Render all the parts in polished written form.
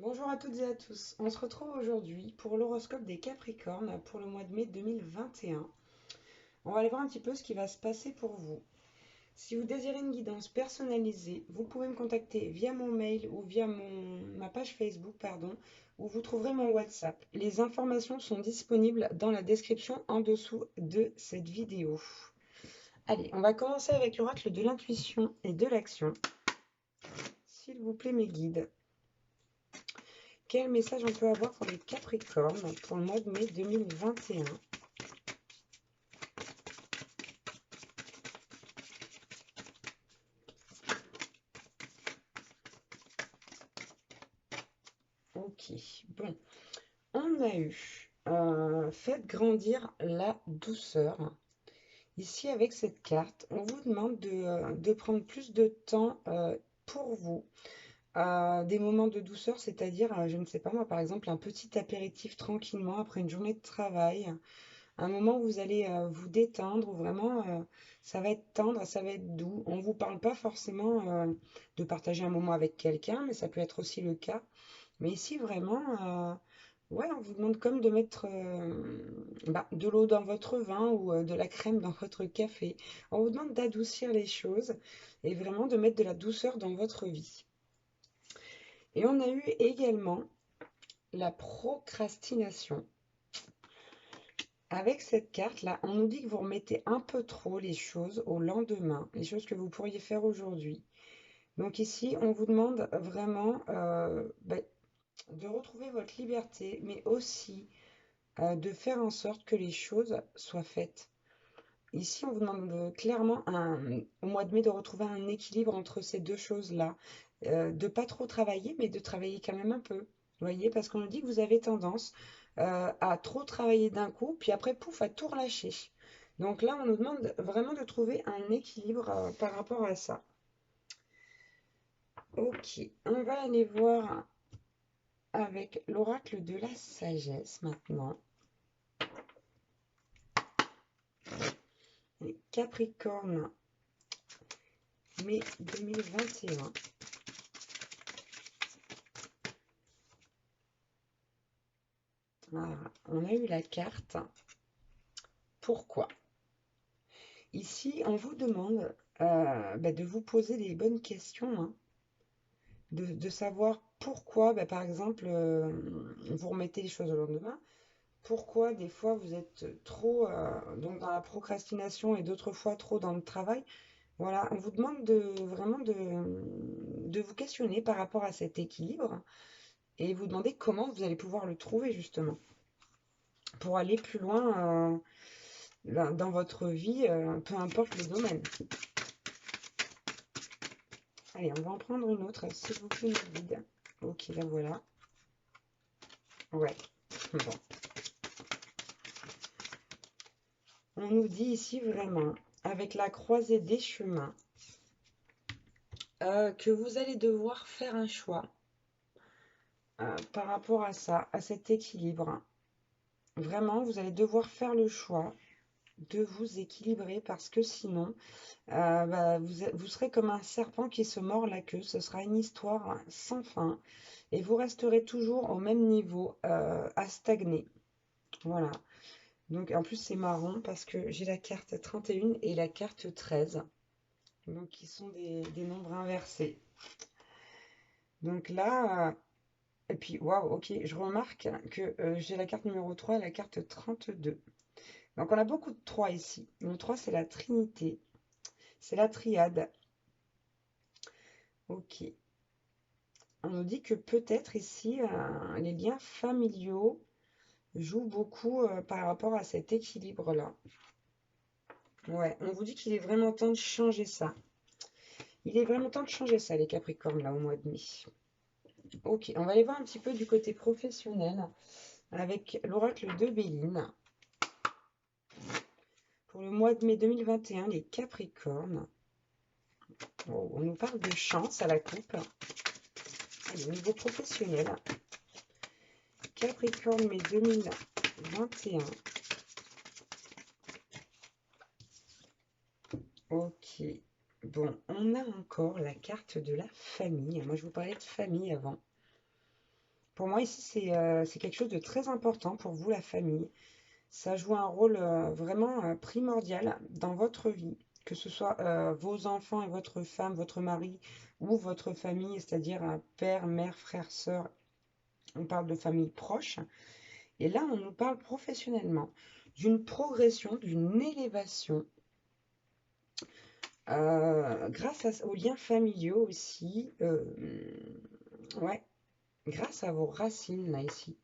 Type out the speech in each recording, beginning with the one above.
Bonjour à toutes et à tous. On se retrouve aujourd'hui pour l'horoscope des Capricornes pour le mois de mai 2021. On va aller voir un petit peu ce qui va se passer pour vous. Si vous désirez une guidance personnalisée, vous pouvez me contacter via mon mail ou via ma page Facebook, où vous trouverez mon WhatsApp. Les informations sont disponibles dans la description en dessous de cette vidéo. Allez, on va commencer avec l'oracle de l'intuition et de l'action. S'il vous plaît, mes guides. Quel message on peut avoir pour les Capricornes pour le mois de mai 2021? Ok, bon, on a eu faites grandir la douceur. Ici, avec cette carte, on vous demande de prendre plus de temps pour vous. Des moments de douceur, c'est-à-dire, je ne sais pas moi, par exemple, un petit apéritif tranquillement après une journée de travail. Un moment où vous allez vous détendre, où vraiment ça va être tendre, ça va être doux. On ne vous parle pas forcément de partager un moment avec quelqu'un, mais ça peut être aussi le cas. Mais ici, vraiment, ouais, on vous demande comme de mettre de l'eau dans votre vin ou de la crème dans votre café. On vous demande d'adoucir les choses et vraiment de mettre de la douceur dans votre vie. Et on a eu également la procrastination. Avec cette carte-là, on nous dit que vous remettez un peu trop les choses au lendemain, les choses que vous pourriez faire aujourd'hui. Donc ici, on vous demande vraiment de retrouver votre liberté, mais aussi de faire en sorte que les choses soient faites. Ici, on vous demande clairement au mois de mai de retrouver un équilibre entre ces deux choses-là. De pas trop travailler, mais de travailler quand même un peu. Vous voyez, parce qu'on nous dit que vous avez tendance à trop travailler d'un coup, puis après, pouf, à tout relâcher. Donc là, on nous demande vraiment de trouver un équilibre par rapport à ça. Ok, on va aller voir avec l'oracle de la sagesse maintenant. Les Capricornes, mai 2021. Voilà, on a eu la carte. Pourquoi? Ici, on vous demande de vous poser les bonnes questions, hein, de savoir pourquoi, par exemple, vous remettez les choses au lendemain. Pourquoi des fois vous êtes trop donc dans la procrastination et d'autres fois trop dans le travail. Voilà, on vous demande vraiment de vous questionner par rapport à cet équilibre et vous demander comment vous allez pouvoir le trouver justement pour aller plus loin dans votre vie, peu importe le domaine. Allez, on va en prendre une autre, s'il vous plaît, le guide. Ok, la voilà. Ouais, bon. On nous dit ici vraiment, avec la croisée des chemins, que vous allez devoir faire un choix par rapport à ça, à cet équilibre. Vraiment, vous allez devoir faire le choix de vous équilibrer parce que sinon, vous serez comme un serpent qui se mord la queue. Ce sera une histoire sans fin et vous resterez toujours au même niveau à stagner. Voilà. Donc en plus c'est marrant parce que j'ai la carte 31 et la carte 13. Donc qui sont des nombres inversés. Donc là, et puis waouh, ok, je remarque que j'ai la carte numéro 3 et la carte 32. Donc on a beaucoup de 3 ici. Le 3 c'est la Trinité, c'est la triade. Ok. On nous dit que peut-être ici les liens familiaux jouent beaucoup par rapport à cet équilibre-là. Ouais, on vous dit qu'il est vraiment temps de changer ça. Il est vraiment temps de changer ça, les Capricornes, là, au mois de mai. Ok, on va aller voir un petit peu du côté professionnel avec l'oracle de Béline. Pour le mois de mai 2021, les Capricornes. Oh, on nous parle de chance à la coupe. Allez, au niveau professionnel. Capricorne mai 2021. Ok. Bon, on a encore la carte de la famille. Moi, je vous parlais de famille avant. Pour moi, ici, c'est quelque chose de très important pour vous, la famille. Ça joue un rôle vraiment primordial dans votre vie, que ce soit vos enfants et votre femme, votre mari ou votre famille, c'est-à-dire un père, mère, frère, sœur. On parle de famille proche. Et là, on nous parle professionnellement d'une progression, d'une élévation aux liens familiaux aussi. Ouais, grâce à vos racines, là, ici.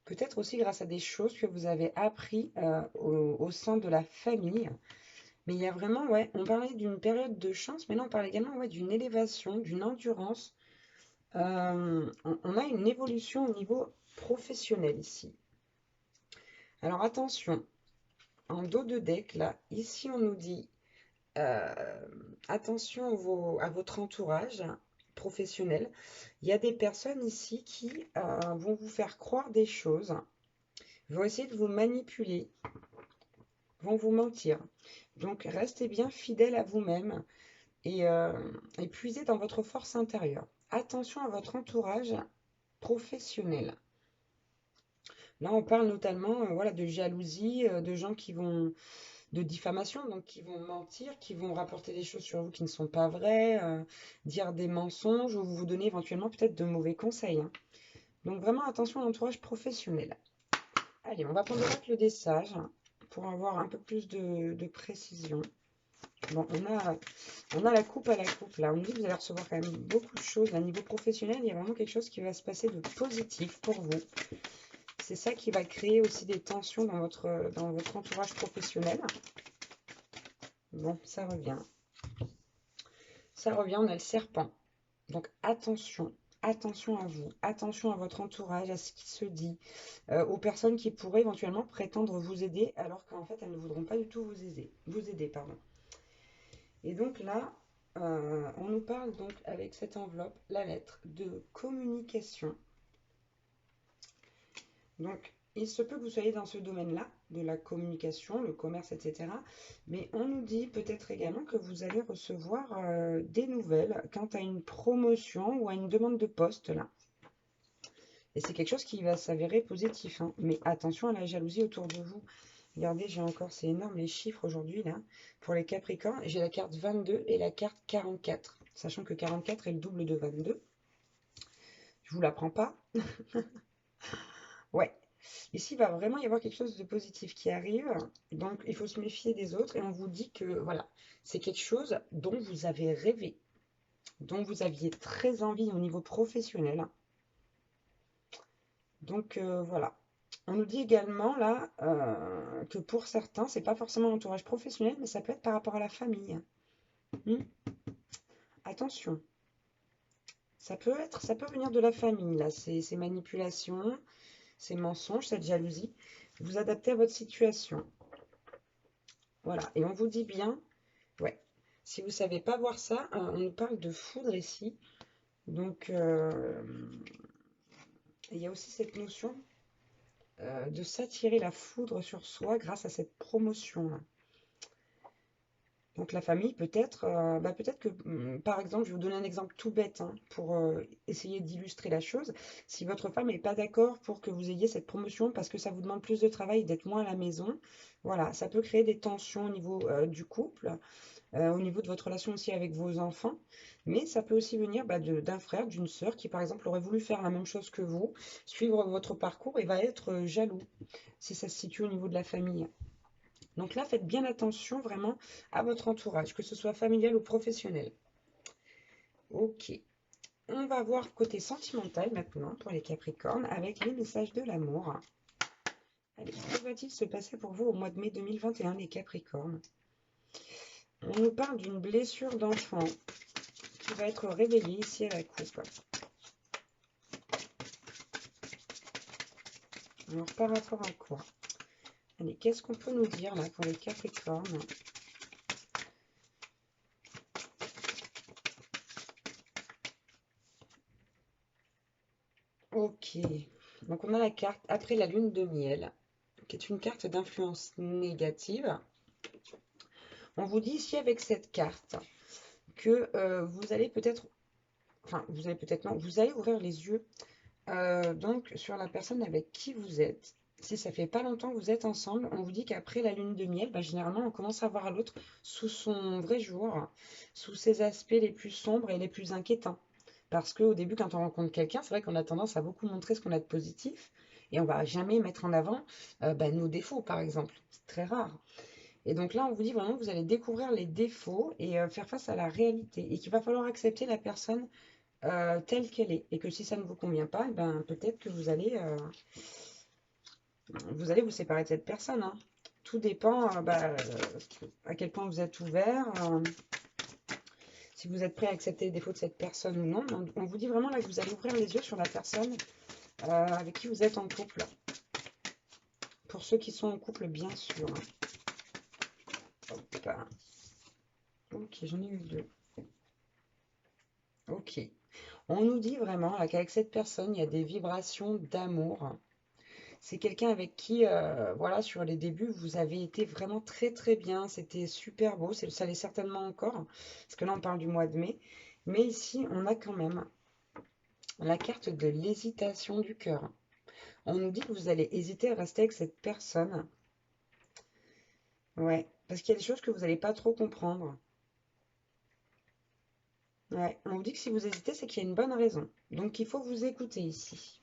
Peut-être aussi grâce à des choses que vous avez appris au sein de la famille. Mais il y a vraiment, ouais, on parlait d'une période de chance, mais là, on parle également, ouais, d'une élévation, d'une endurance. On a une évolution au niveau professionnel ici. Alors attention, en dos de deck, là, ici, on nous dit euh, attention à votre entourage professionnel. Il y a des personnes ici qui vont vous faire croire des choses, vont essayer de vous manipuler, vont vous mentir. Donc, restez bien fidèle à vous-même et puisez dans votre force intérieure. Attention à votre entourage professionnel. Là, on parle notamment voilà, de jalousie, de gens qui vont, de diffamation, donc qui vont mentir, qui vont rapporter des choses sur vous qui ne sont pas vraies, dire des mensonges ou vous donner éventuellement peut-être de mauvais conseils, hein. Donc vraiment attention à l'entourage professionnel. Allez, on va prendre l'oracle des sages pour avoir un peu plus de précision. Bon, on a la coupe à la coupe là. On nous dit que vous allez recevoir quand même beaucoup de choses. À niveau professionnel, il y a vraiment quelque chose qui va se passer de positif pour vous. C'est ça qui va créer aussi des tensions dans votre entourage professionnel. Bon, ça revient. Ça revient, on a le serpent. Donc attention, attention à vous, attention à votre entourage, à ce qui se dit, aux personnes qui pourraient éventuellement prétendre vous aider, alors qu'en fait elles ne voudront pas du tout vous aider, pardon. Et donc là, on nous parle donc avec cette enveloppe, la lettre de communication. Donc, il se peut que vous soyez dans ce domaine-là, de la communication, le commerce, etc. Mais on nous dit peut-être également que vous allez recevoir des nouvelles quant à une promotion ou à une demande de poste, là. Et c'est quelque chose qui va s'avérer positif, hein. Mais attention à la jalousie autour de vous. Regardez, j'ai encore, c'est énorme les chiffres aujourd'hui, là. Pour les Capricornes, j'ai la carte 22 et la carte 44. Sachant que 44 est le double de 22. Je vous l'apprends pas. Ouais. Ici, il va vraiment y avoir quelque chose de positif qui arrive. Donc, il faut se méfier des autres. Et on vous dit que, voilà, c'est quelque chose dont vous avez rêvé, dont vous aviez très envie au niveau professionnel. Donc, voilà. On nous dit également, là, que pour certains, c'est pas forcément l'entourage professionnel, mais ça peut être par rapport à la famille. Hmm. Attention. Ça peut venir de la famille, là, ces manipulations, ces mensonges, cette jalousie. Vous adaptez à votre situation. Voilà, et on vous dit bien, ouais, si vous ne savez pas voir ça, on nous parle de foudre ici. Donc, il y a aussi cette notion de s'attirer la foudre sur soi grâce à cette promotion-là. Donc la famille, peut-être peut-être que, par exemple, je vais vous donner un exemple tout bête hein, pour essayer d'illustrer la chose. Si votre femme n'est pas d'accord pour que vous ayez cette promotion parce que ça vous demande plus de travail d'être moins à la maison, voilà, ça peut créer des tensions au niveau du couple. Au niveau de votre relation aussi avec vos enfants, mais ça peut aussi venir d'un frère, d'une sœur qui par exemple aurait voulu faire la même chose que vous, suivre votre parcours et va être jaloux si ça se situe au niveau de la famille. Donc là, faites bien attention vraiment à votre entourage, que ce soit familial ou professionnel. Ok, on va voir côté sentimental maintenant pour les Capricornes avec les messages de l'amour. Allez, que va-t-il se passer pour vous au mois de mai 2021, les Capricornes? On nous parle d'une blessure d'enfant qui va être réveillée ici à la coupe. Alors, par rapport à quoi? Allez, qu'est-ce qu'on peut nous dire là pour les Capricornes? Ok, donc on a la carte après la lune de miel, qui est une carte d'influence négative. On vous dit ici avec cette carte que vous allez peut-être, enfin vous allez peut-être non, vous allez ouvrir les yeux Donc, sur la personne avec qui vous êtes, si ça fait pas longtemps que vous êtes ensemble, on vous dit qu'après la lune de miel, bah, généralement, on commence à voir l'autre sous son vrai jour, sous ses aspects les plus sombres et les plus inquiétants. Parce qu'au début, quand on rencontre quelqu'un, c'est vrai qu'on a tendance à beaucoup montrer ce qu'on a de positif et on va jamais mettre en avant bah, nos défauts, par exemple. C'est très rare. Et donc là, on vous dit vraiment que vous allez découvrir les défauts et faire face à la réalité et qu'il va falloir accepter la personne telle qu'elle est. Et que si ça ne vous convient pas, eh ben, peut-être que vous allez vous séparer de cette personne, hein. Tout dépend à quel point vous êtes ouvert, si vous êtes prêt à accepter les défauts de cette personne ou non. On vous dit vraiment là que vous allez ouvrir les yeux sur la personne avec qui vous êtes en couple. Pour ceux qui sont en couple, bien sûr. Hop. Ok, j'en ai eu deux. Ok. On nous dit vraiment là qu'avec cette personne, il y a des vibrations d'amour. C'est quelqu'un avec qui, voilà, sur les débuts, vous avez été vraiment très très bien. C'était super beau. Ça l'est certainement encore. Parce que là, on parle du mois de mai. Mais ici, on a quand même la carte de l'hésitation du cœur. On nous dit que vous allez hésiter à rester avec cette personne. Ouais, parce qu'il y a des choses que vous n'allez pas trop comprendre. Ouais, on vous dit que si vous hésitez, c'est qu'il y a une bonne raison. Donc, il faut vous écouter ici.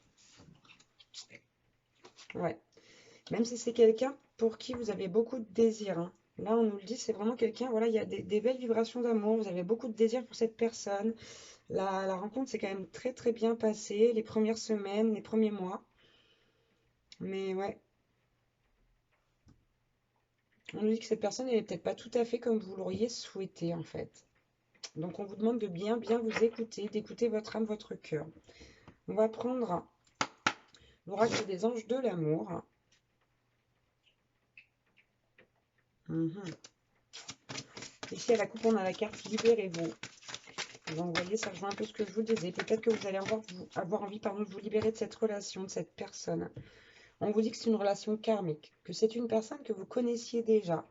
Ouais. Même si c'est quelqu'un pour qui vous avez beaucoup de désir, hein. Là, on nous le dit, c'est vraiment quelqu'un, voilà, il y a des belles vibrations d'amour, vous avez beaucoup de désir pour cette personne. La rencontre s'est quand même très très bien passée, les premières semaines, les premiers mois. Mais ouais, on nous dit que cette personne, elle n'est peut-être pas tout à fait comme vous l'auriez souhaité, en fait. Donc, on vous demande de bien bien vous écouter, d'écouter votre âme, votre cœur. On va prendre l'oracle des anges de l'amour. Mhm. Ici, à la coupe, on a la carte Libérez-vous. Donc, vous voyez, ça rejoint un peu ce que je vous disais. Peut-être que vous allez avoir envie pardon, de vous libérer de cette relation, de cette personne. On vous dit que c'est une relation karmique, que c'est une personne que vous connaissiez déjà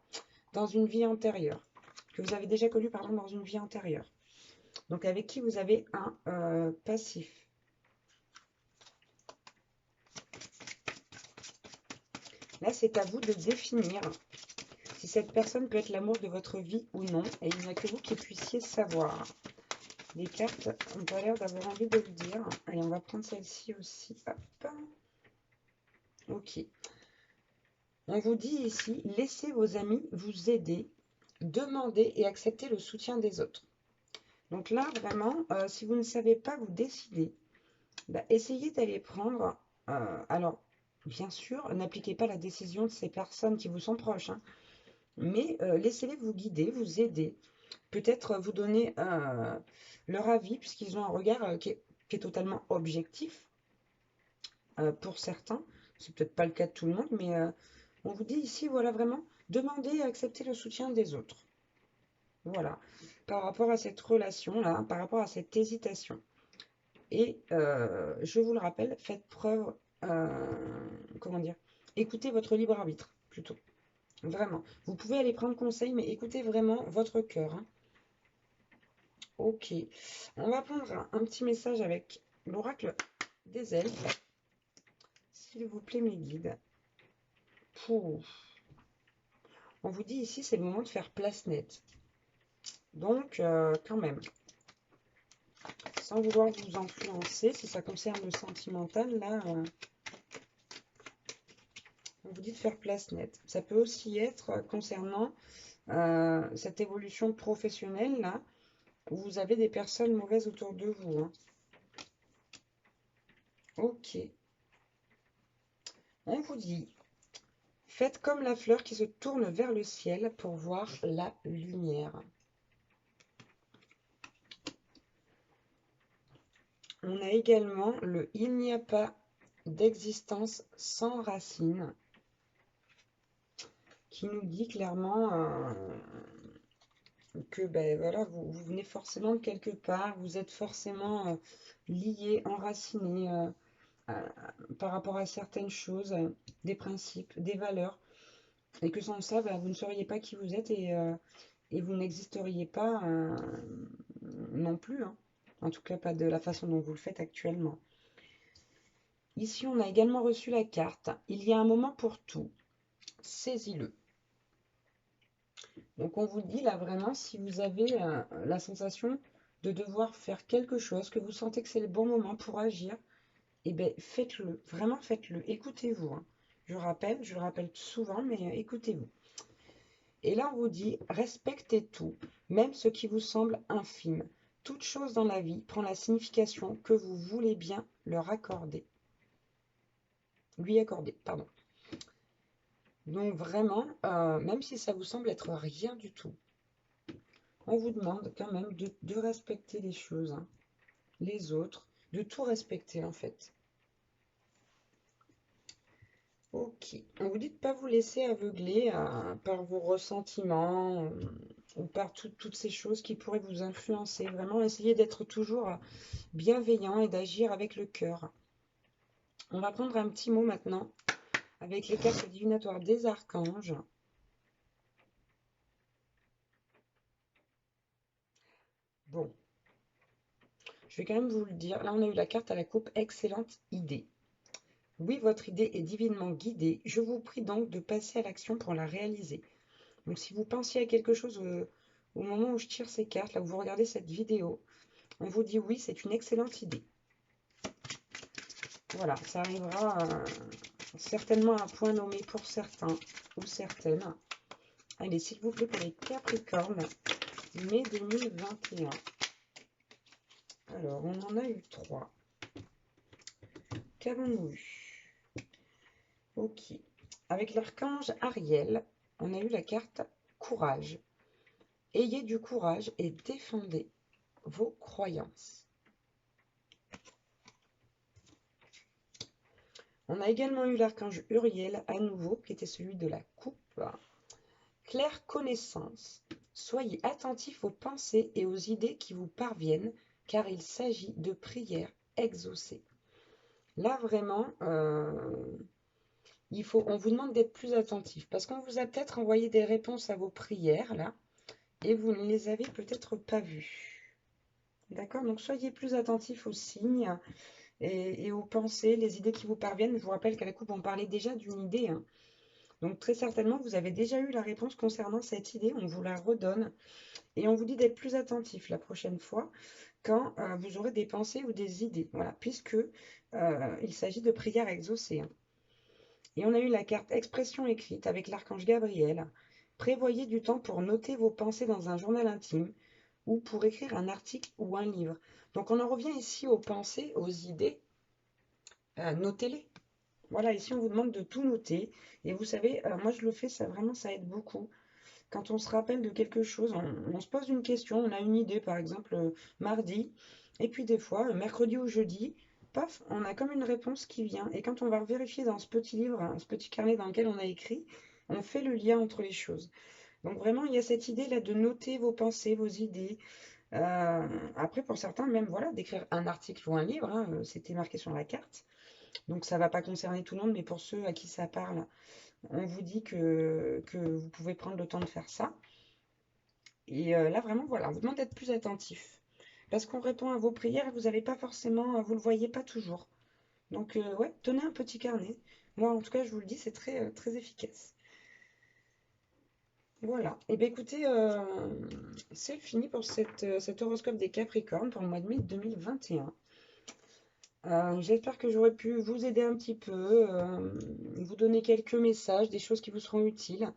dans une vie antérieure, que vous avez déjà connue pardon, dans une vie antérieure. Donc, avec qui vous avez un passif. Là, c'est à vous de définir si cette personne peut être l'amour de votre vie ou non. Et il n'y a que vous qui puissiez savoir. Les cartes ont pas l'air d'avoir envie de le dire. Allez, on va prendre celle-ci aussi. Hop. Ok. On vous dit ici, laissez vos amis vous aider, demandez et acceptez le soutien des autres. Donc là, vraiment, si vous ne savez pas vous décider, bah, essayez d'aller prendre... alors, bien sûr, n'appliquez pas la décision de ces personnes qui vous sont proches, hein, mais laissez-les vous guider, vous aider, peut-être vous donner leur avis, puisqu'ils ont un regard qui est totalement objectif pour certains. C'est peut-être pas le cas de tout le monde, mais on vous dit ici, voilà, vraiment, demandez et acceptez le soutien des autres. Voilà, par rapport à cette relation-là, par rapport à cette hésitation. Et je vous le rappelle, faites preuve, comment dire, écoutez votre libre arbitre, plutôt. Vraiment. Vous pouvez aller prendre conseil, mais écoutez vraiment votre cœur, hein. Ok. On va prendre un petit message avec l'oracle des elfes. S'il vous plaît, mes guides. Pouf. On vous dit ici, c'est le moment de faire place nette. Donc, quand même, sans vouloir vous influencer, si ça concerne le sentimental, là, on vous dit de faire place nette. Ça peut aussi être concernant cette évolution professionnelle, là, où vous avez des personnes mauvaises autour de vous, hein. Ok. On vous dit, faites comme la fleur qui se tourne vers le ciel pour voir la lumière. On a également le il n'y a pas d'existence sans racines, qui nous dit clairement que ben, voilà, vous venez forcément de quelque part, vous êtes forcément lié, enraciné par rapport à certaines choses, des principes, des valeurs, et que sans ça, ben, vous ne seriez pas qui vous êtes et vous n'existeriez pas non plus, hein. En tout cas, pas de la façon dont vous le faites actuellement. Ici, on a également reçu la carte. Il y a un moment pour tout. Saisis-le. Donc, on vous dit là vraiment, si vous avez la sensation de devoir faire quelque chose, que vous sentez que c'est le bon moment pour agir, eh bien, faites-le. Vraiment, faites-le. Écoutez-vous, hein. Je le rappelle souvent, mais écoutez-vous. Et là, on vous dit, respectez tout, même ce qui vous semble infime. Toute chose dans la vie prend la signification que vous voulez bien lui accorder, pardon. Donc vraiment, même si ça vous semble être rien du tout, on vous demande quand même de respecter les choses, hein, les autres, de tout respecter en fait. Ok, on vous dit de ne pas vous laisser aveugler par vos ressentiments ou par toutes ces choses qui pourraient vous influencer. Vraiment, essayez d'être toujours bienveillant et d'agir avec le cœur. On va prendre un petit mot maintenant avec les cartes divinatoires des archanges. Bon, je vais quand même vous le dire. Là, on a eu la carte à la coupe, excellente idée. Oui, votre idée est divinement guidée. Je vous prie donc de passer à l'action pour la réaliser. Donc, si vous pensiez à quelque chose au moment où je tire ces cartes, là où vous regardez cette vidéo, on vous dit oui, c'est une excellente idée. Voilà, ça arrivera certainement à un point nommé pour certains ou certaines. Allez, s'il vous plaît, pour les Capricornes, mai 2021. Alors, on en a eu 3. Qu'avons-nous eu? Ok. Avec l'archange Ariel, on a eu la carte courage. Ayez du courage et défendez vos croyances. On a également eu l'archange Uriel à nouveau, qui était celui de la coupe. Claire connaissance. Soyez attentifs aux pensées et aux idées qui vous parviennent, car il s'agit de prières exaucées. Là, vraiment, on vous demande d'être plus attentif, parce qu'on vous a peut-être envoyé des réponses à vos prières, là, et vous ne les avez peut-être pas vues. D'accord? Donc, soyez plus attentifs aux signes et aux pensées, les idées qui vous parviennent. Je vous rappelle qu'à la coupe, on parlait déjà d'une idée, hein. Donc, très certainement, vous avez déjà eu la réponse concernant cette idée. On vous la redonne. Et on vous dit d'être plus attentif la prochaine fois quand vous aurez des pensées ou des idées. Voilà, puisque il s'agit de prières exaucées, hein. Et on a eu la carte expression écrite avec l'archange Gabriel. Prévoyez du temps pour noter vos pensées dans un journal intime ou pour écrire un article ou un livre. Donc on en revient ici aux pensées, aux idées. Notez-les. Voilà, ici on vous demande de tout noter. Et vous savez, moi je le fais, ça vraiment ça aide beaucoup. Quand on se rappelle de quelque chose, on se pose une question, on a une idée par exemple mardi, et puis des fois, mercredi ou jeudi, paf, on a comme une réponse qui vient. Et quand on va vérifier dans ce petit livre, hein, ce petit carnet dans lequel on a écrit, on fait le lien entre les choses. Donc vraiment, il y a cette idée-là de noter vos pensées, vos idées. Après, pour certains, même voilà, d'écrire un article ou un livre, hein, c'était marqué sur la carte. Donc ça ne va pas concerner tout le monde, mais pour ceux à qui ça parle, on vous dit que vous pouvez prendre le temps de faire ça. Et là, vraiment, voilà, on vous demande d'être plus attentif. Parce qu'on répond à vos prières et vous n'avez pas forcément, vous ne le voyez pas toujours. Donc, ouais, tenez un petit carnet. Moi, en tout cas, je vous le dis, c'est très, très efficace. Voilà. Et bien, écoutez, c'est fini pour cet horoscope des Capricornes pour le mois de mai 2021. J'espère que j'aurai pu vous aider un petit peu, vous donner quelques messages, des choses qui vous seront utiles.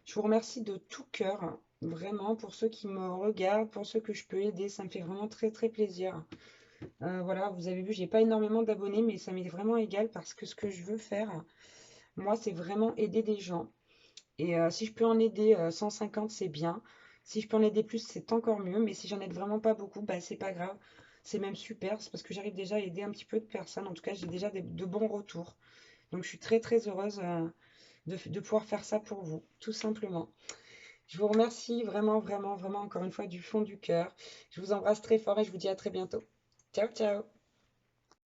Je vous remercie de tout cœur, vraiment, pour ceux qui me regardent, pour ceux que je peux aider. Ça me fait vraiment très très plaisir. Voilà, vous avez vu, j'ai pas énormément d'abonnés, mais ça m'est vraiment égal parce que ce que je veux faire, moi, c'est vraiment aider des gens. Et si je peux en aider 150, c'est bien. Si je peux en aider plus, c'est encore mieux. Mais si j'en aide vraiment pas beaucoup, bah, c'est pas grave. C'est même super. C'est parce que j'arrive déjà à aider un petit peu de personnes. En tout cas, j'ai déjà de bons retours. Donc, je suis très très heureuse de pouvoir faire ça pour vous, tout simplement. Je vous remercie vraiment, vraiment, vraiment encore une fois du fond du cœur. Je vous embrasse très fort et je vous dis à très bientôt. Ciao, ciao!